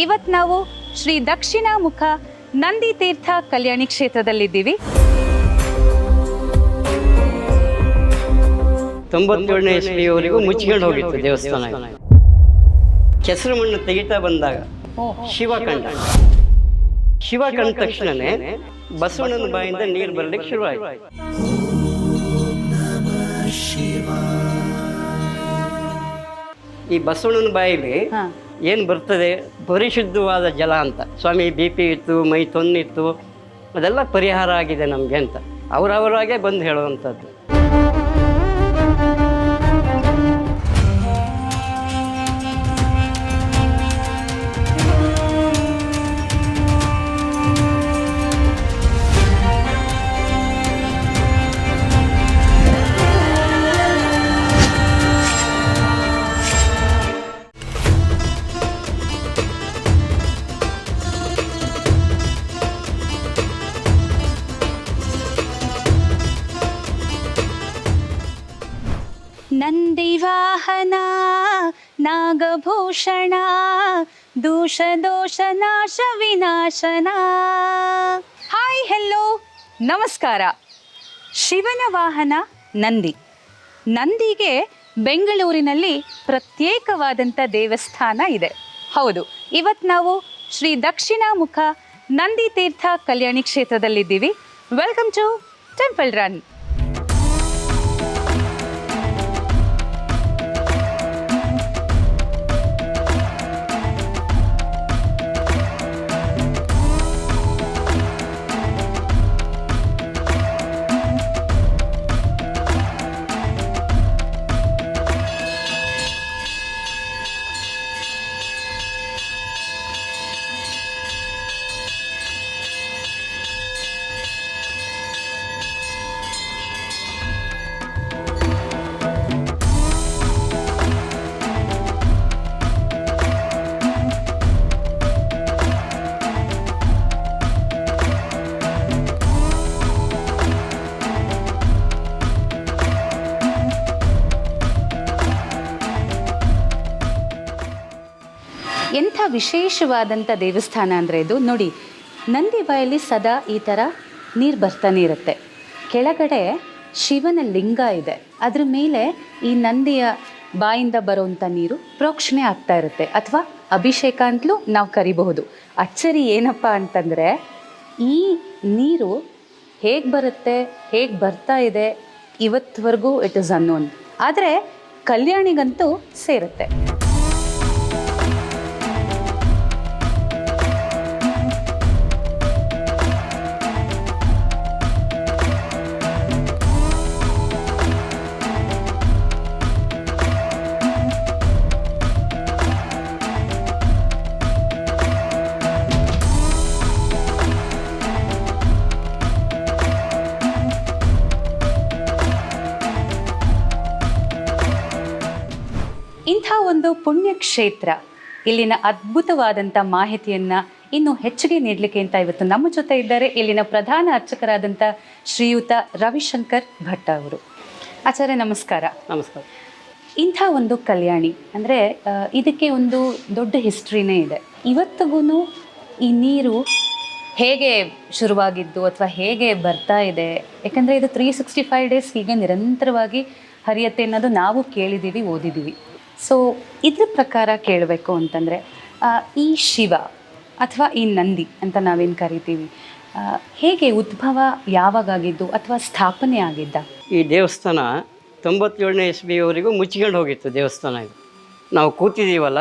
ಇವತ್ತು ನಾವು ಶ್ರೀ ದಕ್ಷಿಣಾಮುಖ ನಂದಿ ತೀರ್ಥ ಕಲ್ಯಾಣಿ ಕ್ಷೇತ್ರದಲ್ಲಿದ್ದೀವಿ. 97ನೇ ಇಸ್ವಿಯವರೆಗೂ ಮುಚ್ಚಿಕೊಂಡು ಹೋಗಿತ್ತು ದೇವಸ್ಥಾನ. ಕೆಸರು ಮಣ್ಣು ತೆಗಿತಾ ಬಂದಾಗ ಶಿವ ಕಂಡ ತಕ್ಷಣನೇ ಬಸವಣ್ಣನ ಬಾಯಿಂದ ನೀರು ಬರಲಿಕ್ಕೆ ಶುರುವಾಯಿತು. ಈ ಬಸವಣ್ಣನ ಬಾಯಿಲಿ ಏನು ಬರ್ತದೆ, ಪರಿಶುದ್ಧವಾದ ಜಲ ಅಂತ. ಸ್ವಾಮಿ BP ಇತ್ತು, ಮೈ ತೊನ್ನಿತ್ತು, ಅದೆಲ್ಲ ಪರಿಹಾರ ಆಗಿದೆ ನಮಗೆ ಅಂತ ಅವರವರಾಗೆ ಬಂದು ಹೇಳುವಂಥದ್ದು. ನಂದಿವಾಹನ ನಾಗಭೂಷಣ ದೋಷ ನಾಶ ವಿನಾಶನ. ಹಾಯ್, ಹೆಲೋ, ನಮಸ್ಕಾರ. ಶಿವನ ವಾಹನ ನಂದಿ. ನಂದಿಗೆ ಬೆಂಗಳೂರಿನಲ್ಲಿ ಪ್ರತ್ಯೇಕವಾದಂಥ ದೇವಸ್ಥಾನ ಇದೆ. ಹೌದು, ಇವತ್ತು ನಾವು ಶ್ರೀ ದಕ್ಷಿಣಾಮುಖ ನಂದಿ ತೀರ್ಥ ಕಲ್ಯಾಣಿ ಕ್ಷೇತ್ರದಲ್ಲಿದ್ದೀವಿ. Welcome to temple run. ಎಂಥ ವಿಶೇಷವಾದಂಥ ದೇವಸ್ಥಾನ ಅಂದರೆ ಇದು. ನೋಡಿ, ನಂದಿ ಬಾಯಲ್ಲಿ ಸದಾ ಈ ಥರ ನೀರು ಬರ್ತಾನೆ ಇರುತ್ತೆ. ಕೆಳಗಡೆ ಶಿವನ ಲಿಂಗ ಇದೆ, ಅದ್ರ ಮೇಲೆ ಈ ನಂದಿಯ ಬಾಯಿಂದ ಬರುವಂಥ ನೀರು ಪ್ರೋಕ್ಷಣೆ ಆಗ್ತಾ ಇರುತ್ತೆ, ಅಥವಾ ಅಭಿಷೇಕ ಅಂತಲೂ ನಾವು ಕರಿಬಹುದು. ಅಚ್ಚರಿ ಏನಪ್ಪ ಅಂತಂದರೆ, ಈ ನೀರು ಹೇಗೆ ಬರುತ್ತೆ, ಹೇಗೆ ಬರ್ತಾ ಇದೆ, ಇವತ್ತುವರೆಗೂ ಇಟ್ ಇಸ್ ಅನ್ನೋನ್. ಆದರೆ ಕಲ್ಯಾಣಿಗಂತೂ ಸೇರುತ್ತೆ. ಇಂಥ ಒಂದು ಪುಣ್ಯಕ್ಷೇತ್ರ, ಇಲ್ಲಿನ ಅದ್ಭುತವಾದಂಥ ಮಾಹಿತಿಯನ್ನು ಇನ್ನೂ ಹೆಚ್ಚಿಗೆ ನೀಡಲಿಕ್ಕೆ ಅಂತ ಇವತ್ತು ನಮ್ಮ ಜೊತೆ ಇದ್ದಾರೆ ಇಲ್ಲಿನ ಪ್ರಧಾನ ಅರ್ಚಕರಾದಂಥ ಶ್ರೀಯುತ ರವಿಶಂಕರ್ ಭಟ್ಟ ಅವರು. ಆಚಾರ್ಯ ನಮಸ್ಕಾರ. ನಮಸ್ಕಾರ. ಇಂಥ ಒಂದು ಕಲ್ಯಾಣಿ ಅಂದರೆ ಇದಕ್ಕೆ ಒಂದು ದೊಡ್ಡ ಹಿಸ್ಟ್ರಿನೇ ಇದೆ. ಇವತ್ತಿಗೂ ಈ ನೀರು ಹೇಗೆ ಶುರುವಾಗಿದ್ದು ಅಥವಾ ಹೇಗೆ ಬರ್ತಾ ಇದೆ, ಯಾಕಂದರೆ ಇದು 365 ಡೇಸ್ ಹೀಗೆ ನಿರಂತರವಾಗಿ ಹರಿಯತ್ತೆ ಅನ್ನೋದು ನಾವು ಕೇಳಿದ್ದೀವಿ, ಓದಿದ್ದೀವಿ. ಸೊ ಇದ್ರ ಪ್ರಕಾರ ಕೇಳಬೇಕು ಅಂತಂದರೆ, ಈ ಶಿವ ಅಥವಾ ಈ ನಂದಿ ಅಂತ ನಾವೇನು ಕರಿತೀವಿ, ಹೇಗೆ ಉದ್ಭವ ಯಾವಾಗಾಗಿದ್ದು ಅಥವಾ ಸ್ಥಾಪನೆ ಆಗಿದ್ದ? ಈ ದೇವಸ್ಥಾನ 97ನೇ ಇಸ್ವಿಯವರೆಗೂ ಮುಚ್ಚಿಕೊಂಡು ಹೋಗಿತ್ತು ದೇವಸ್ಥಾನ. ಇದು ನಾವು ಕೂತಿದ್ದೀವಲ್ಲ,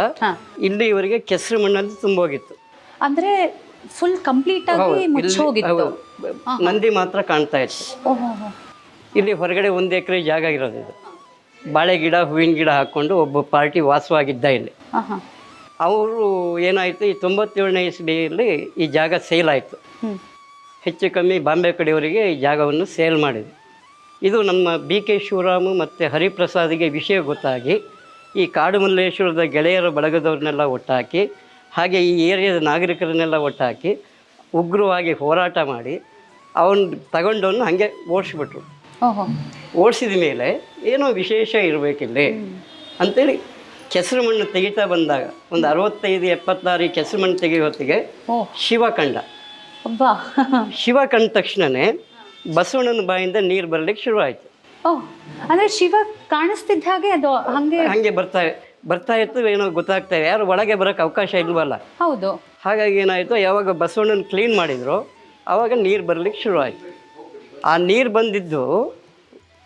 ಇಲ್ಲಿವರೆಗೆ ಕೆಸರು ಮಣ್ಣಲ್ಲಿ ತುಂಬೋಗಿತ್ತು. ಅಂದರೆ ಫುಲ್ ಕಂಪ್ಲೀಟ್ ಆಗಿ ಮುಚ್ಚೋಗಿತ್ತು. ನಂದಿ ಮಾತ್ರ ಕಾಣ್ತಾ ಇತ್ತು. ಇಲ್ಲಿ ಹೊರಗಡೆ 1 ಎಕರೆ ಜಾಗ ಇರೋದು. ಇದು ಬಾಳೆ ಗಿಡ, ಹೂವಿನ ಗಿಡ ಹಾಕ್ಕೊಂಡು ಒಬ್ಬ ಪಾರ್ಟಿ ವಾಸವಾಗಿದ್ದ ಇಲ್ಲಿ. ಅವರು ಏನಾಯಿತು, ಈ 97ನೇ ಇಸ್ವಿಯಲ್ಲಿ ಈ ಜಾಗ ಸೇಲ್ ಆಯಿತು. ಹೆಚ್ಚು ಕಮ್ಮಿ ಬಾಂಬೆ ಕಡೆಯವರಿಗೆ ಈ ಜಾಗವನ್ನು ಸೇಲ್ ಮಾಡಿದ್ರು. ಇದು ನಮ್ಮ BK ಶಿವರಾಮು ಮತ್ತು ಹರಿಪ್ರಸಾದಿಗೆ ವಿಷಯ ಗೊತ್ತಾಗಿ ಈ ಕಾಡು ಮಲ್ಲೇಶ್ವರದ ಗೆಳೆಯರ ಬಳಗದವ್ರನ್ನೆಲ್ಲ ಒಟ್ಟಾಕಿ, ಹಾಗೆ ಈ ಏರಿಯಾದ ನಾಗರಿಕರನ್ನೆಲ್ಲ ಒಟ್ಟಾಕಿ ಉಗ್ರವಾಗಿ ಹೋರಾಟ ಮಾಡಿ ಅವನು ತಗೊಂಡವನು ಹಾಗೆ ಓಡಿಸ್ಬಿಟ್ರು. ಓಡಿಸಿದ ಮೇಲೆ ಏನೋ ವಿಶೇಷ ಇರಬೇಕಿಲ್ಲಿ ಅಂಥೇಳಿ ಕೆಸರು ಮಣ್ಣು ತೆಗಿತಾ ಬಂದಾಗ ಒಂದು 65-76 ಕೆಸರು ಮಣ್ಣು ತೆಗೆಯೋ ಹೊತ್ತಿಗೆ ಓ ಶಿವ ಕಂಡ. ಅಬ್ಬಾ ಶಿವ ಕಂಡ ತಕ್ಷಣವೇ ಬಸವಣ್ಣನ ಬಾಯಿಂದ ನೀರು ಬರಲಿಕ್ಕೆ ಶುರುವಾಯಿತು. ಓ ಅಂದ್ರೆ ಶಿವ ಕಾಣಿಸ್ತಿದ್ದ ಹಾಗೆ ಅದು ಹಾಗೆ ಬರ್ತಾ ಇತ್ತು, ಏನೋ ಗೊತ್ತಾಗ್ತಾ ಇದೆ, ಯಾರು ಒಳಗೆ ಬರೋಕ್ಕೆ ಅವಕಾಶ ಇಲ್ವಲ್ಲ. ಹೌದು. ಹಾಗಾಗಿ ಏನಾಯಿತು, ಯಾವಾಗ ಬಸವಣ್ಣನ ಕ್ಲೀನ್ ಮಾಡಿದ್ರು ಆವಾಗ ನೀರು ಬರಲಿಕ್ಕೆ ಶುರುವಾಯಿತು. ಆ ನೀರು ಬಂದಿದ್ದು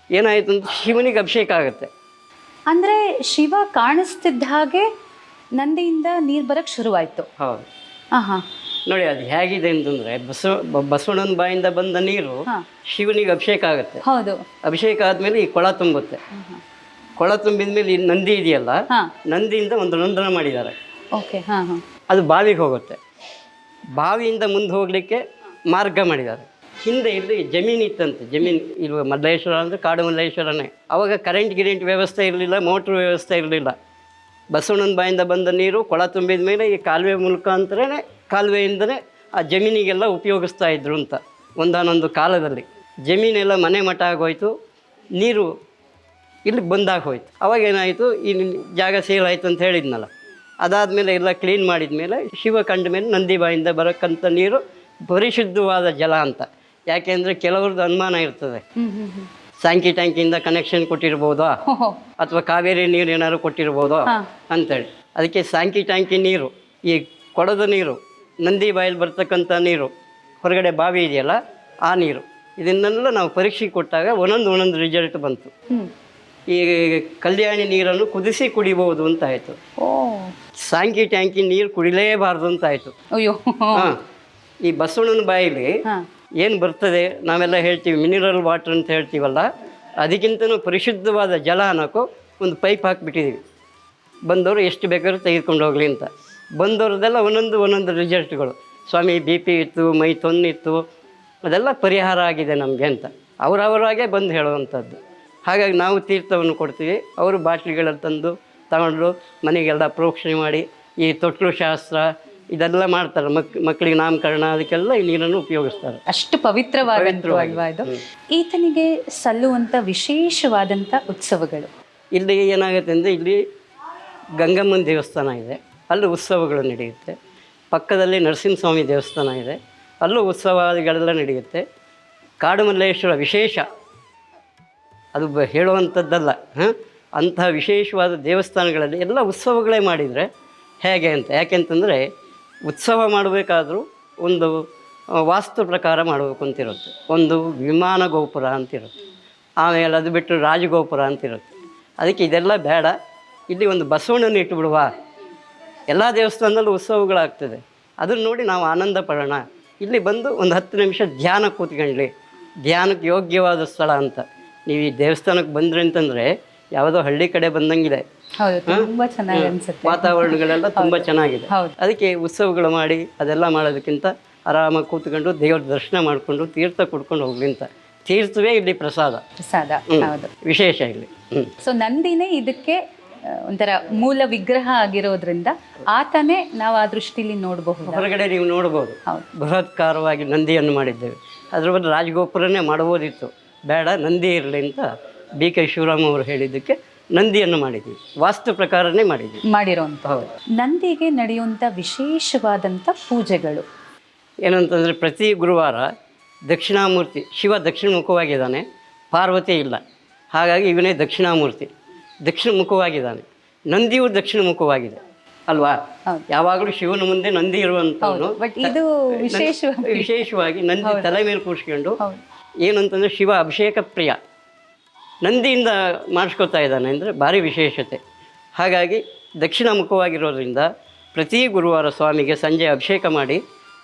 ಏನಾಯಿತು ಅಂತ ಶಿವನಿಗೆ ಅಭಿಷೇಕ ಆಗುತ್ತೆ. ಅಂದ್ರೆ ಶಿವ ಕಾಣಿಸ್ತಿದ್ದ ಹಾಗೆ ನಂದಿಯಿಂದ ನೀರು ಬರಕ್ಕೆ ಶುರುವಾಯಿತು. ಹೌದು. ಹಾ ನೋಡಿ ಅದು ಹೇಗಿದೆ ಅಂತಂದರೆ ಬಸವಣ್ಣನ ಬಾಯಿಂದ ಬಂದ ನೀರು ಶಿವನಿಗೆ ಅಭಿಷೇಕ ಆಗುತ್ತೆ. ಹೌದು. ಅಭಿಷೇಕ ಆದಮೇಲೆ ಈ ಕೊಳ ತುಂಬುತ್ತೆ. ಕೊಳ ತುಂಬಿದ ಮೇಲೆ ಈ ನಂದಿ ಇದೆಯಲ್ಲ, ನಂದಿಯಿಂದ ಒಂದು ನಂದನ ಮಾಡಿದ್ದಾರೆ. ಓಕೆ. ಅದು ಬಾವಿಗೆ ಹೋಗುತ್ತೆ. ಬಾವಿಯಿಂದ ಮುಂದೆ ಹೋಗಲಿಕ್ಕೆ ಮಾರ್ಗ ಮಾಡಿದ್ದಾರೆ. ಹಿಂದೆ ಇಲ್ಲಿ ಜಮೀನು ಇತ್ತಂತೆ. ಜಮೀನು ಇರುವ ಮಲ್ಲೇಶ್ವರ ಅಂದರೆ ಕಾಡು ಮಲ್ಲೇಶ್ವರನೇ. ಆವಾಗ ಕರೆಂಟ್ ವ್ಯವಸ್ಥೆ ಇರಲಿಲ್ಲ, ಮೋಟ್ರ್ ವ್ಯವಸ್ಥೆ ಇರಲಿಲ್ಲ. ಬಸವಣ್ಣನ ಬಾಯಿಂದ ಬಂದ ನೀರು ಕೊಳ ತುಂಬಿದ ಮೇಲೆ ಈ ಕಾಲುವೆ ಮುಖಾಂತರನೇ, ಕಾಲುವೆಯಿಂದಲೇ ಆ ಜಮೀನಿಗೆಲ್ಲ ಉಪಯೋಗಿಸ್ತಾ ಇದ್ರು ಅಂತ. ಒಂದಾನೊಂದು ಕಾಲದಲ್ಲಿ ಜಮೀನೆಲ್ಲ ಮನೆ ಮಠ ಆಗೋಯ್ತು, ನೀರು ಇಲ್ಲಿ ಬಂದಾಗ ಹೋಯ್ತು. ಅವಾಗ ಏನಾಯಿತು, ಈ ಜಾಗ ಸೇಲ್ ಆಯಿತು ಅಂತ ಹೇಳಿದ್ನಲ್ಲ, ಅದಾದಮೇಲೆ ಎಲ್ಲ ಕ್ಲೀನ್ ಮಾಡಿದ ಮೇಲೆ ಶಿವ ಕಂಡ ಮೇಲೆ ನಂದಿ ಬಾಯಿಂದ ಬರೋಕ್ಕಂಥ ನೀರು ಪರಿಶುದ್ಧವಾದ ಜಲ ಅಂತ. ಯಾಕೆಂದರೆ ಕೆಲವ್ರದ್ದು ಅನುಮಾನ ಇರ್ತದೆ, ಸ್ಯಾಂಕಿ ಟ್ಯಾಂಕಿಂದ ಕನೆಕ್ಷನ್ ಕೊಟ್ಟಿರ್ಬೋದಾ ಅಥವಾ ಕಾವೇರಿ ನೀರು ಏನಾದ್ರು ಕೊಟ್ಟಿರ್ಬೋದೋ ಅಂತೇಳಿ. ಅದಕ್ಕೆ ಸ್ಯಾಂಕಿ ಟ್ಯಾಂಕಿ ನೀರು, ಈ ಕೊಳದ ನೀರು, ನಂದಿ ಬಾಯಲ್ಲಿ ಬರ್ತಕ್ಕಂಥ ನೀರು, ಹೊರಗಡೆ ಬಾವಿ ಇದೆಯಲ್ಲ ಆ ನೀರು, ಇದನ್ನೆಲ್ಲ ನಾವು ಪರೀಕ್ಷೆ ಕೊಟ್ಟಾಗ ಒಂದೊಂದು ರಿಸಲ್ಟ್ ಬಂತು. ಈ ಕಲ್ಯಾಣಿ ನೀರನ್ನು ಕುದಿಸಿ ಕುಡಿಬಹುದು ಅಂತ ಆಯಿತು. ಸ್ಯಾಂಕಿ ಟ್ಯಾಂಕಿ ನೀರು ಕುಡಿಲೇಬಾರ್ದು ಅಂತ ಆಯಿತು. ಅಯ್ಯೋ. ಹಾಂ, ಈ ಬಸವಣ್ಣನ ಬಾಯಲ್ಲಿ ಏನು ಬರ್ತದೆ, ನಾವೆಲ್ಲ ಹೇಳ್ತೀವಿ ಮಿನರಲ್ ವಾಟರ್ ಅಂತ ಹೇಳ್ತೀವಲ್ಲ, ಅದಕ್ಕಿಂತನೂ ಪರಿಶುದ್ಧವಾದ ಜಲ ಅನ್ನೋಕ್ಕೂ ಒಂದು ಪೈಪ್ ಹಾಕಿಬಿಟ್ಟಿದ್ದೀವಿ. ಬಂದವರು ಎಷ್ಟು ಬೇಕಾದ್ರೂ ತೆಗೆದುಕೊಂಡು ಹೋಗಲಿ ಅಂತ. ಬಂದವ್ರದ್ದೆಲ್ಲ ಒಂದೊಂದು ರಿಸಲ್ಟ್ಗಳು. ಸ್ವಾಮಿ BP ಇತ್ತು, ಮೈ ತೊನ್ನಿತ್ತು, ಅದೆಲ್ಲ ಪರಿಹಾರ ಆಗಿದೆ ನಮಗೆ ಅಂತ ಅವರವರಾಗೆ ಬಂದು ಹೇಳುವಂಥದ್ದು. ಹಾಗಾಗಿ ನಾವು ತೀರ್ಥವನ್ನು ಕೊಡ್ತೀವಿ, ಅವರು ಬಾಟ್ಲಿಗಳಲ್ಲಿ ತಂದು ತಗೊಂಡು ಮನೆಗೆಲ್ಲ ಪ್ರೋಕ್ಷಣೆ ಮಾಡಿ ಈ ತೊಟ್ಲು ಶಾಸ್ತ್ರ ಇದೆಲ್ಲ ಮಾಡ್ತಾರೆ. ಮಕ್ಕಳಿಗೆ ನಾಮಕರಣ ಅದಕ್ಕೆಲ್ಲ ಈ ನೀರನ್ನು ಉಪಯೋಗಿಸ್ತಾರೆ. ಅಷ್ಟು ಪವಿತ್ರವಾದಲ್ವಾ ಇದು? ಈತನಿಗೆ ಸಲ್ಲುವಂಥ ವಿಶೇಷವಾದಂಥ ಉತ್ಸವಗಳು ಇಲ್ಲಿ ಏನಾಗುತ್ತೆ ಅಂದರೆ, ಇಲ್ಲಿ ಗಂಗಮ್ಮನ ದೇವಸ್ಥಾನ ಇದೆ, ಅಲ್ಲೂ ಉತ್ಸವಗಳು ನಡೆಯುತ್ತೆ. ಪಕ್ಕದಲ್ಲಿ ನರಸಿಂಹಸ್ವಾಮಿ ದೇವಸ್ಥಾನ ಇದೆ, ಅಲ್ಲೂ ಉತ್ಸವಗಳೆಲ್ಲ ನಡೆಯುತ್ತೆ. ಕಾಡು ಮಲ್ಲೇಶ್ವರ ವಿಶೇಷ, ಅದು ಹೇಳುವಂಥದ್ದಲ್ಲ. ಅಂತಹ ವಿಶೇಷವಾದ ದೇವಸ್ಥಾನಗಳಲ್ಲಿ ಎಲ್ಲ ಉತ್ಸವಗಳೇ ಮಾಡಿದರೆ ಹೇಗೆ ಅಂತ. ಯಾಕೆಂತಂದರೆ ಉತ್ಸವ ಮಾಡಬೇಕಾದ್ರೂ ಒಂದು ವಾಸ್ತು ಪ್ರಕಾರ ಮಾಡಬೇಕು ಅಂತಿರುತ್ತೆ. ಒಂದು ವಿಮಾನ ಗೋಪುರ ಅಂತಿರುತ್ತೆ, ಆಮೇಲೆ ಅದು ಬಿಟ್ಟು ರಾಜಗೋಪುರ ಅಂತಿರುತ್ತೆ. ಅದಕ್ಕೆ ಇದೆಲ್ಲ ಬೇಡ, ಇಲ್ಲಿ ಒಂದು ಬಸವಣ್ಣನ ಇಟ್ಟುಬಿಡುವ. ಎಲ್ಲ ದೇವಸ್ಥಾನದಲ್ಲೂ ಉತ್ಸವಗಳಾಗ್ತದೆ, ಅದನ್ನು ನೋಡಿ ನಾವು ಆನಂದ ಪಡೋಣ. ಇಲ್ಲಿ ಬಂದು ಒಂದು 10 ನಿಮಿಷ ಧ್ಯಾನ ಕೂತ್ಕೊಳ್ಳಿ, ಧ್ಯಾನಕ್ಕೆ ಯೋಗ್ಯವಾದ ಸ್ಥಳ ಅಂತ. ನೀವು ಈ ದೇವಸ್ಥಾನಕ್ಕೆ ಬಂದ್ರಿ ಅಂತಂದರೆ ಯಾವುದೋ ಹಳ್ಳಿ ಕಡೆ ಬಂದಂಗಿದೆ. ತುಂಬ ಚೆನ್ನಾಗಿ ಅನ್ಸುತ್ತೆ, ವಾತಾವರಣಗಳೆಲ್ಲ ತುಂಬ ಚೆನ್ನಾಗಿದೆ. ಅದಕ್ಕೆ ಉತ್ಸವಗಳು ಮಾಡಿ ಅದೆಲ್ಲ ಮಾಡೋದಕ್ಕಿಂತ ಆರಾಮಾಗಿ ಕೂತ್ಕೊಂಡು ದೇವ್ರ ದರ್ಶನ ಮಾಡಿಕೊಂಡು ತೀರ್ಥ ಕುಡ್ಕೊಂಡು ಹೋಗ್ಲಿ ಅಂತ. ತೀರ್ಥವೇ ಇಲ್ಲಿ ಪ್ರಸಾದ. ಹೌದು, ವಿಶೇಷ ಇಲ್ಲಿ. ಸೊ ನಂದಿನೇ ಇದಕ್ಕೆ ಒಂಥರ ಮೂಲ ವಿಗ್ರಹ ಆಗಿರೋದ್ರಿಂದ ಆತನೇ ನಾವು ಆ ದೃಷ್ಟಿಲಿ ನೋಡಬಹುದು. ಹೊರಗಡೆ ನೀವು ನೋಡ್ಬೋದು, ಬೃಹತ್ಕಾರವಾಗಿ ನಂದಿಯನ್ನು ಮಾಡಿದ್ದೇವೆ. ಅದ್ರ ಬದಲು ರಾಜಗೋಪುರನೇ ಮಾಡಬಹುದಿತ್ತು, ಬೇಡ ನಂದಿ ಇರಲಿ ಅಂತ BK ಶಿವರಾಮ್ ಅವರು ಹೇಳಿದ್ದಕ್ಕೆ ನಂದಿಯನ್ನು ಮಾಡಿದ್ವಿ. ವಾಸ್ತು ಪ್ರಕಾರನೇ ಮಾಡಿರೋಂಥ. ನಂದಿಗೆ ನಡೆಯುವಂಥ ವಿಶೇಷವಾದಂಥ ಪೂಜೆಗಳು ಏನಂತಂದರೆ, ಪ್ರತಿ ಗುರುವಾರ ದಕ್ಷಿಣಾಮೂರ್ತಿ, ಶಿವ ದಕ್ಷಿಣ ಮುಖವಾಗಿದ್ದಾನೆ, ಪಾರ್ವತಿ ಇಲ್ಲ. ಹಾಗಾಗಿ ಇವನೇ ದಕ್ಷಿಣಾಮೂರ್ತಿ, ದಕ್ಷಿಣ ಮುಖವಾಗಿದ್ದಾನೆ. ನಂದಿಯು ದಕ್ಷಿಣ ಮುಖವಾಗಿದೆ ಅಲ್ವಾ? ಯಾವಾಗಲೂ ಶಿವನ ಮುಂದೆ ನಂದಿ ಇರುವಂಥವನು. ಇದು ವಿಶೇಷವಾಗಿ ನಂದಿ ತಲೆ ಮೇಲೆ ಕೂರಿಸ್ಕೊಂಡು, ಏನಂತಂದರೆ ಶಿವ ಅಭಿಷೇಕ ಪ್ರಿಯ, ನಂದಿಯಿಂದ ಮಾಡಿಸ್ಕೊತಾ ಇದ್ದಾನೆ ಅಂದರೆ ಭಾರಿ ವಿಶೇಷತೆ. ಹಾಗಾಗಿ ದಕ್ಷಿಣ ಮುಖವಾಗಿರೋದ್ರಿಂದ ಪ್ರತಿ ಗುರುವಾರ ಸ್ವಾಮಿಗೆ ಸಂಜೆ ಅಭಿಷೇಕ ಮಾಡಿ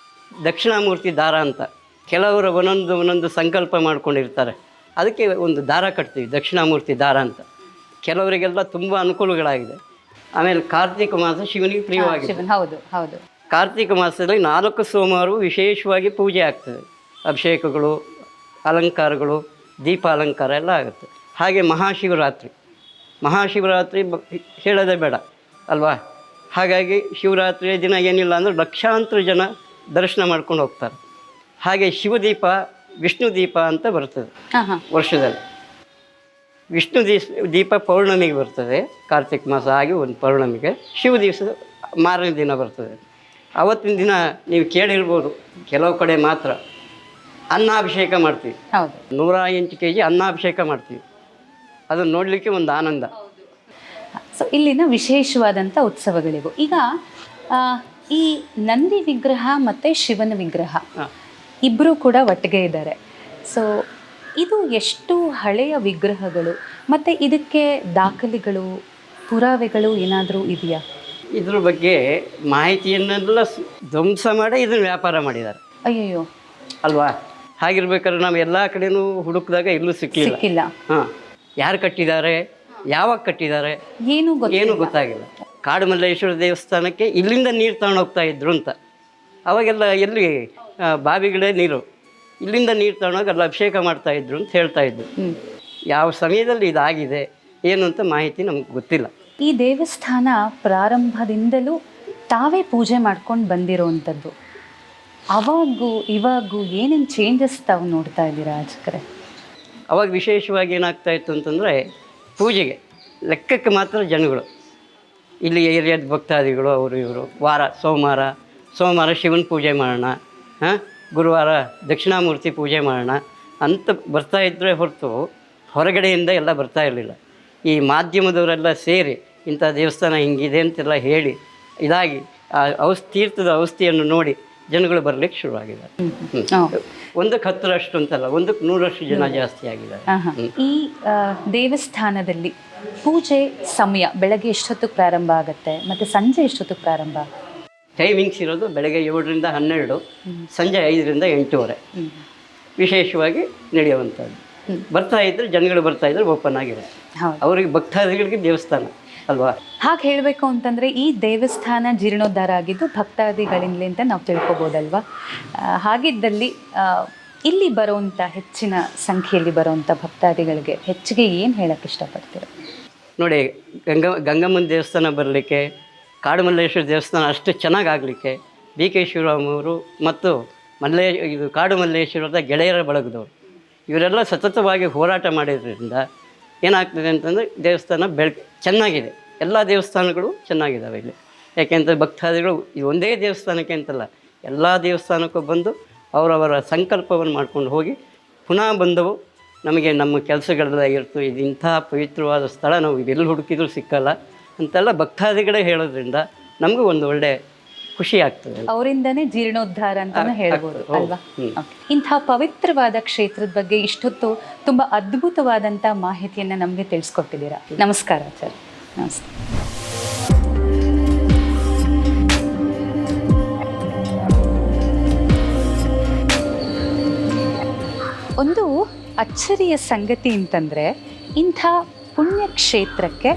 ದಕ್ಷಿಣಾಮೂರ್ತಿ ದಾರ ಅಂತ, ಕೆಲವರು ಒಂದೊಂದು ಸಂಕಲ್ಪ ಮಾಡ್ಕೊಂಡಿರ್ತಾರೆ, ಅದಕ್ಕೆ ಒಂದು ದಾರ ಕಟ್ತೀವಿ, ದಕ್ಷಿಣಾಮೂರ್ತಿ ದಾರ ಅಂತ. ಕೆಲವರಿಗೆಲ್ಲ ತುಂಬ ಅನುಕೂಲಗಳಾಗಿದೆ. ಆಮೇಲೆ ಕಾರ್ತಿಕ ಮಾಸ ಶಿವನಿಗೆ ಪ್ರಿಯವಾಗಿದೆ. ಹೌದು, ಕಾರ್ತಿಕ ಮಾಸದಲ್ಲಿ 4 ಸೋಮವಾರವೂ ವಿಶೇಷವಾಗಿ ಪೂಜೆ ಆಗ್ತದೆ. ಅಭಿಷೇಕಗಳು, ಅಲಂಕಾರಗಳು, ದೀಪಾಲಂಕಾರ ಎಲ್ಲ ಆಗುತ್ತೆ. ಹಾಗೆ ಮಹಾಶಿವರಾತ್ರಿ ಹೇಳೋದೇ ಬೇಡ ಅಲ್ವಾ? ಹಾಗಾಗಿ ಶಿವರಾತ್ರಿಯ ದಿನ ಏನಿಲ್ಲ ಅಂದರೆ ಲಕ್ಷಾಂತರ ಜನ ದರ್ಶನ ಮಾಡ್ಕೊಂಡು ಹೋಗ್ತಾರೆ. ಹಾಗೆ ಶಿವದೀಪ, ವಿಷ್ಣು ದೀಪ ಅಂತ ಬರ್ತದೆ ವರ್ಷದಲ್ಲಿ. ವಿಷ್ಣು ದೀಪ ಪೌರ್ಣಮಿಗೆ ಬರ್ತದೆ, ಕಾರ್ತಿಕ್ ಮಾಸ ಆಗಿ ಒಂದು ಪೌರ್ಣಮಿಗೆ. ಶಿವ ದಿವಸ ಮಾರನೇ ದಿನ ಬರ್ತದೆ. ಅವತ್ತಿನ ದಿನ ನೀವು ಕೇಳಿರ್ಬೋದು, ಕೆಲವು ಕಡೆ ಮಾತ್ರ ಅನ್ನಾಭಿಷೇಕ ಮಾಡ್ತೀವಿ. ಹೌದು, 108 kg ಅನ್ನಾಭಿಷೇಕ ಮಾಡ್ತೀವಿ. ಅದನ್ನು ನೋಡಲಿಕ್ಕೆ ಒಂದು ಆನಂದ. ಸೊ ಇಲ್ಲಿನ ವಿಶೇಷವಾದಂಥ ಉತ್ಸವಗಳಿವು. ಈಗ ಈ ನಂದಿ ವಿಗ್ರಹ ಮತ್ತು ಶಿವನ ವಿಗ್ರಹ ಇಬ್ಬರೂ ಕೂಡ ಒಟ್ಟಿಗೆ ಇದ್ದಾರೆ. ಸೊ ಇದು ಎಷ್ಟು ಹಳೆಯ ವಿಗ್ರಹಗಳು ಮತ್ತು ಇದಕ್ಕೆ ದಾಖಲೆಗಳು, ಪುರಾವೆಗಳು ಏನಾದರೂ ಇದೆಯಾ? ಇದ್ರ ಬಗ್ಗೆ ಮಾಹಿತಿಯನ್ನೆಲ್ಲ ಧ್ವಂಸ ಮಾಡಿ ಇದನ್ನು ವ್ಯಾಪಾರ ಮಾಡಿದ್ದಾರೆ. ಅಯ್ಯಯ್ಯೋ ಅಲ್ವಾ? ಹಾಗಿರ್ಬೇಕಾದ್ರೆ ನಾವು ಎಲ್ಲ ಕಡೆನೂ ಹುಡುಕಿದಾಗ ಎಲ್ಲೂ ಸಿಕ್ಕಿಲ್ಲ. ಹಾಂ, ಯಾರು ಕಟ್ಟಿದ್ದಾರೆ, ಯಾವಾಗ ಕಟ್ಟಿದ್ದಾರೆ, ಏನು ಗೊತ್ತಾಗಿಲ್ಲ. ಕಾಡುಮಲ್ಲೇಶ್ವರ ದೇವಸ್ಥಾನಕ್ಕೆ ಇಲ್ಲಿಂದ ನೀರು ತಗೊಂಡು ಹೋಗ್ತಾ ಇದ್ರು ಅಂತ. ಅವಾಗೆಲ್ಲ ಎಲ್ಲಿ ಬಾವಿಗಳೇ ನೀರು, ಇಲ್ಲಿಂದ ನೀರು ತಗೊಂಡೋಗಿ ಅಲ್ಲಿ ಅಭಿಷೇಕ ಮಾಡ್ತಾ ಇದ್ರು ಅಂತ ಹೇಳ್ತಾ ಇದ್ರು. ಯಾವ ಸಮಯದಲ್ಲಿ ಇದಾಗಿದೆ ಏನು ಅಂತ ಮಾಹಿತಿ ನಮ್ಗೆ ಗೊತ್ತಿಲ್ಲ. ಈ ದೇವಸ್ಥಾನ ಪ್ರಾರಂಭದಿಂದಲೂ ತಾವೇ ಪೂಜೆ ಮಾಡ್ಕೊಂಡು ಬಂದಿರೋವಂಥದ್ದು. ಅವಾಗೂ ಇವಾಗೂ ಏನೇನು ಚೇಂಜಸ್ ತಾವು ನೋಡ್ತಾ ಇದ್ದೀರಾ ಅರ್ಚಕರೇ? ಅವಾಗ ವಿಶೇಷವಾಗಿ ಏನಾಗ್ತಾ ಇತ್ತು ಅಂತಂದರೆ, ಪೂಜೆಗೆ ಲೆಕ್ಕಕ್ಕೆ ಮಾತ್ರ ಜನಗಳು, ಇಲ್ಲಿ ಏರಿಯಾದ ಭಕ್ತಾದಿಗಳು ಅವರು ಇವರು. ಸೋಮವಾರ ಶಿವನ ಪೂಜೆ ಮಾಡೋಣ, ಗುರುವಾರ ದಕ್ಷಿಣಾಮೂರ್ತಿ ಪೂಜೆ ಮಾಡೋಣ ಅಂತ ಬರ್ತಾಯಿದ್ರೆ ಹೊರತು ಹೊರಗಡೆಯಿಂದ ಎಲ್ಲ ಬರ್ತಾ ಇರಲಿಲ್ಲ. ಈ ಮಾಧ್ಯಮದವರೆಲ್ಲ ಸೇರಿ ಇಂಥ ದೇವಸ್ಥಾನ ಹಿಂಗಿದೆ ಅಂತೆಲ್ಲ ಹೇಳಿ ಇದಾಗಿ ಆ ತೀರ್ಥದ ಔಷಧಿಯನ್ನು ನೋಡಿ ಜನಗಳು ಬರಲಿಕ್ಕೆ ಶುರುವಾಗಿದ್ದಾರೆ. 1/10 ಅಂತಲ್ಲ, 100 ಜನ ಜಾಸ್ತಿ ಆಗಿದ್ದಾರೆ. ಈ ದೇವಸ್ಥಾನದಲ್ಲಿ ಪೂಜೆ ಸಮಯ ಬೆಳಗ್ಗೆ ಎಷ್ಟೊತ್ತಿಗೆ ಪ್ರಾರಂಭ ಆಗುತ್ತೆ ಮತ್ತು ಸಂಜೆ ಎಷ್ಟೊತ್ತಿಗೆ ಪ್ರಾರಂಭ? ಟೈಮಿಂಗ್ಸ್ ಇರೋದು ಬೆಳಗ್ಗೆ 7ರಿಂದ 12, ಸಂಜೆ 5ರಿಂದ 8:30 ವಿಶೇಷವಾಗಿ ನಡೆಯುವಂಥದ್ದು. ಜನಗಳು ಬರ್ತಾ ಇದ್ರೆ ಓಪನ್ ಆಗಿರುತ್ತೆ. ಅವರಿಗೆ ಭಕ್ತಾದಿಗಳಿಗೆ ದೇವಸ್ಥಾನ ಅಲ್ವಾ? ಹಾಗೆ ಹೇಳಬೇಕು ಅಂತಂದರೆ ಈ ದೇವಸ್ಥಾನ ಜೀರ್ಣೋದ್ಧಾರ ಆಗಿದ್ದು ಭಕ್ತಾದಿಗಳಿಂದಲೇ ಅಂತ ನಾವು ತಿಳ್ಕೊಬೋದಲ್ವಾ? ಹಾಗಿದ್ದಲ್ಲಿ ಇಲ್ಲಿ ಬರುವಂಥ ಹೆಚ್ಚಿನ ಸಂಖ್ಯೆಯಲ್ಲಿ ಬರುವಂಥ ಭಕ್ತಾದಿಗಳಿಗೆ ಹೆಚ್ಚಿಗೆ ಏನು ಹೇಳೋಕ್ಕೆ ಇಷ್ಟಪಡ್ತೀರ? ನೋಡಿ, ಗಂಗಮ್ಮನ ದೇವಸ್ಥಾನ ಬರಲಿಕ್ಕೆ, ಕಾಡುಮಲ್ಲೇಶ್ವರ ದೇವಸ್ಥಾನ ಅಷ್ಟು ಚೆನ್ನಾಗಾಗಲಿಕ್ಕೆ BK ಶಿವರಾಮ್ ಅವರು ಮತ್ತು ಕಾಡುಮಲ್ಲೇಶ್ವರದ ಗೆಳೆಯರ ಬಳಗದವರು ಇವರೆಲ್ಲ ಸತತವಾಗಿ ಹೋರಾಟ ಮಾಡಿದ್ರಿಂದ ಏನಾಗ್ತದೆ ಅಂತಂದರೆ ದೇವಸ್ಥಾನ ಚೆನ್ನಾಗಿದೆ. ಎಲ್ಲ ದೇವಸ್ಥಾನಗಳು ಚೆನ್ನಾಗಿದ್ದಾವೆ ಇಲ್ಲಿ. ಯಾಕೆಂದರೆ ಭಕ್ತಾದಿಗಳು ಈ ಒಂದೇ ದೇವಸ್ಥಾನಕ್ಕೆ ಅಂತಲ್ಲ, ಎಲ್ಲ ದೇವಸ್ಥಾನಕ್ಕೂ ಬಂದು ಅವರವರ ಸಂಕಲ್ಪವನ್ನು ಮಾಡ್ಕೊಂಡು ಹೋಗಿ ಪುನಃ ಬಂದವು. ನಮಗೆ ನಮ್ಮ ಕೆಲಸಗಳೆಲ್ಲ ಇರ್ತು, ಇದು ಇಂಥ ಪವಿತ್ರವಾದ ಸ್ಥಳ ನಾವು ಇದೆಲ್ಲಿ ಹುಡುಕಿದ್ರೂ ಸಿಕ್ಕಲ್ಲ ಅಂತೆಲ್ಲ ಭಕ್ತಾದಿಗಳೇ ಹೇಳೋದ್ರಿಂದ ನಮಗೂ ಒಂದು ಒಳ್ಳೆ ಖುಷಿ ಆಗ್ತದೆ. ಅವರಿಂದನೇ ಜೀರ್ಣೋದ್ಧಾರ ಅಂತಲೂ ಹೇಳ್ಬೋದು ಅಲ್ವಾ? ಇಂಥ ಪವಿತ್ರವಾದ ಕ್ಷೇತ್ರದ ಬಗ್ಗೆ ಇಷ್ಟೊತ್ತು ತುಂಬ ಅದ್ಭುತವಾದಂಥ ಮಾಹಿತಿಯನ್ನು ನಮಗೆ ತಿಳಿಸ್ಕೊಟ್ಟಿದ್ದೀರಾ. ನಮಸ್ಕಾರ ಸರ್. ನಮಸ್ತೆ. ಒಂದು ಅಚ್ಚರಿಯ ಸಂಗತಿ ಅಂತಂದರೆ, ಇಂಥ ಪುಣ್ಯಕ್ಷೇತ್ರಕ್ಕೆ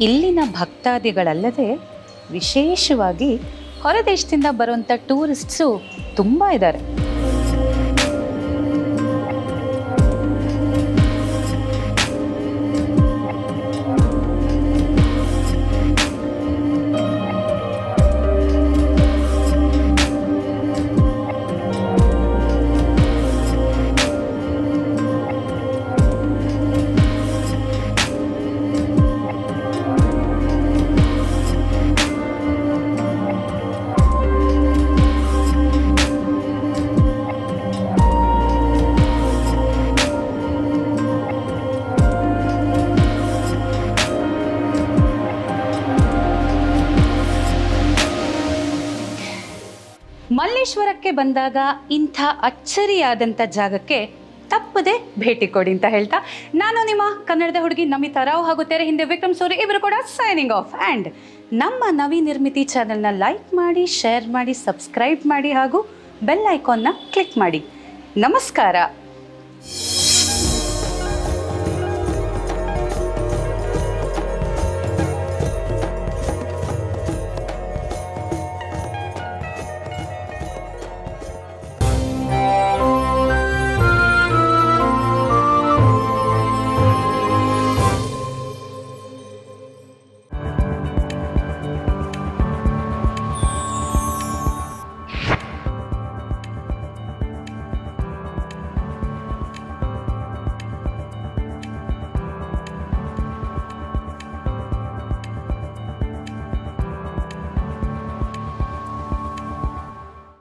ಇಲ್ಲಿನ ಭಕ್ತಾದಿಗಳಲ್ಲದೆ ವಿಶೇಷವಾಗಿ ಹೊರದೇಶದಿಂದ ಬರುವಂಥ ಟೂರಿಸ್ಟ್ಸು ತುಂಬ ಇದ್ದಾರೆ. ಮಲ್ಲೇಶ್ವರಕ್ಕೆ ಬಂದಾಗ ಇಂಥ ಅಚ್ಚರಿಯಾದಂಥ ಜಾಗಕ್ಕೆ ತಪ್ಪದೆ ಭೇಟಿ ಕೊಡಿ ಅಂತ ಹೇಳ್ತಾ, ನಾನು ನಿಮ್ಮ ಕನ್ನಡದ ಹುಡುಗಿ ನಮಿತಾ ರಾವ್ ಹಾಗೂ ತೆರೆ ಹಿಂದೆ ವಿಕ್ರಮ್ ಸೂರಿ ಇವರು ಕೂಡ ಸೈನಿಂಗ್ ಆಫ್. ಆ್ಯಂಡ್ ನಮ್ಮ ನವನಿರ್ಮಿತಿ ಚಾನೆಲ್ನ ಲೈಕ್ ಮಾಡಿ, ಶೇರ್ ಮಾಡಿ, ಸಬ್ಸ್ಕ್ರೈಬ್ ಮಾಡಿ ಹಾಗೂ ಬೆಲ್ ಐಕಾನ್ನ ಕ್ಲಿಕ್ ಮಾಡಿ. ನಮಸ್ಕಾರ.